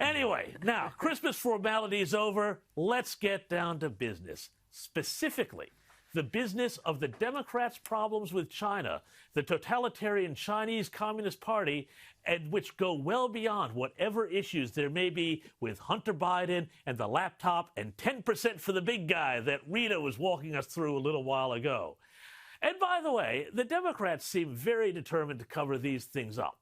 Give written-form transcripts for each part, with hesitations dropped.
Anyway, now, Christmas formalities over. Let's get down to business. Specifically, the business of the Democrats' problems with China, the totalitarian Chinese Communist Party, and which go well beyond whatever issues there may be with Hunter Biden and the laptop and 10% for the big guy that Rita was walking us through a little while ago. And by the way, the Democrats seem very determined to cover these things up.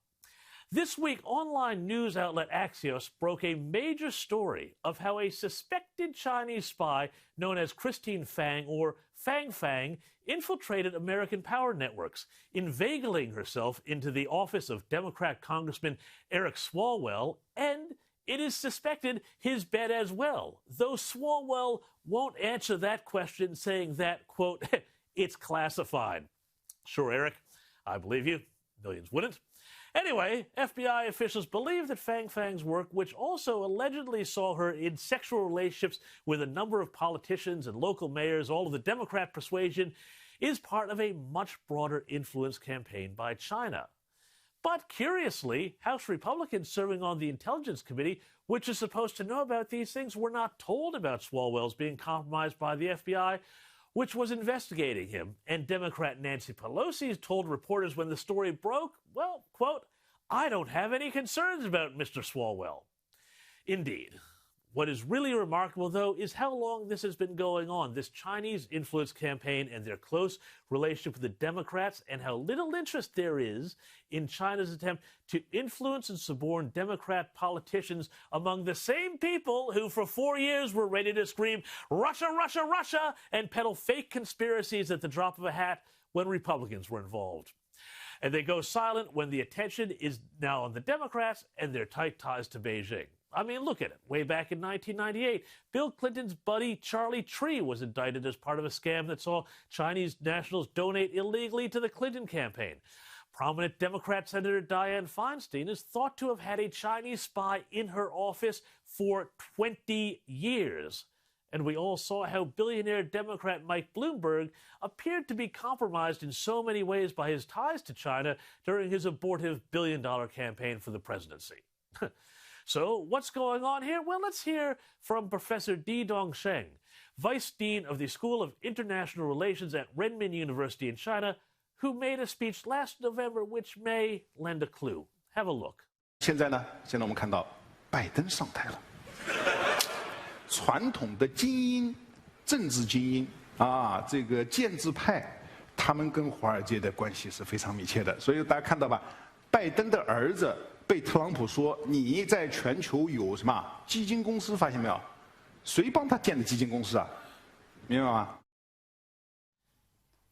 This week, online news outlet Axios broke a major story of how a suspected Chinese spy known as Christine Fang, or Fang Fang, infiltrated American power networks, inveigling herself into the office of Democratic Congressman Eric Swalwell, and it is suspected his bed as well, though Swalwell won't answer that question, saying that, quote, it's classified. Sure, Eric, I believe you. Millions wouldn't. Anyway, FBI officials believe that Fang Fang's work, which also allegedly saw her in sexual relationships with a number of politicians and local mayors, all of the Democrat persuasion, is part of a much broader influence campaign by China. But curiously, House Republicans serving on the Intelligence Committee, which is supposed to know about these things, were not told about Swalwell's being compromised by the FBI, which was investigating him. And Democrat Nancy Pelosi told reporters when the story broke, well, quote, I don't have any concerns about Mr. Swalwell. Indeed. What is really remarkable, though, is how long this has been going on, this Chinese influence campaign and their close relationship with the Democrats, and how little interest there is in China's attempt to influence and suborn Democrat politicians among the same people who for 4 years were ready to scream, Russia, Russia, Russia, and peddle fake conspiracies at the drop of a hat when Republicans were involved. And they go silent when the attention is now on the Democrats and their tight ties to Beijing. I mean, look at it. Way back in 1998, Bill Clinton's buddy Charlie Tree was indicted as part of a scam that saw Chinese nationals donate illegally to the Clinton campaign. Prominent Democrat Senator Dianne Feinstein is thought to have had a Chinese spy in her office for 20 years. And we all saw how billionaire Democrat Mike Bloomberg appeared to be compromised in so many ways by his ties to China during his abortive billion-dollar campaign for the presidency. So what's going on here? Well, let's hear from Professor Di Dongsheng, Vice Dean of the School of International Relations at Renmin University in China, who made a speech last November which may lend a clue. Have a look. 现在我们看到拜登上台了，传统的精英、政治精英啊，这个建制派，他们跟华尔街的关系是非常密切的。所以大家看到吧，拜登的儿子被特朗普说你在全球有什么基金公司，发现没有？谁帮他建的基金公司啊？明白吗？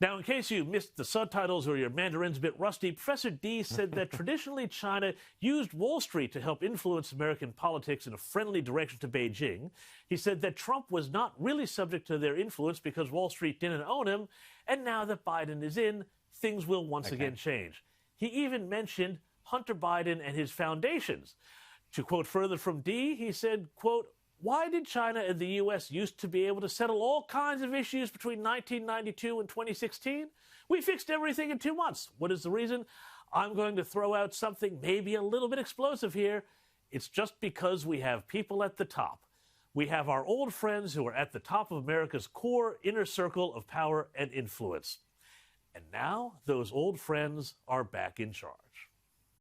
Now, in case you missed the subtitles or your Mandarin's a bit rusty, Professor D said that traditionally China used Wall Street to help influence American politics in a friendly direction to Beijing. He said that Trump was not really subject to their influence because Wall Street didn't own him, and now that Biden is in, things will once again change. He even mentioned Hunter Biden and his foundations. To quote further from D, he said, quote, why did China and the U.S. used to be able to settle all kinds of issues between 1992 and 2016? We fixed everything in 2 months. What is the reason? I'm going to throw out something maybe a little bit explosive here. It's just because we have people at the top. We have our old friends who are at the top of America's core inner circle of power and influence. And now those old friends are back in charge.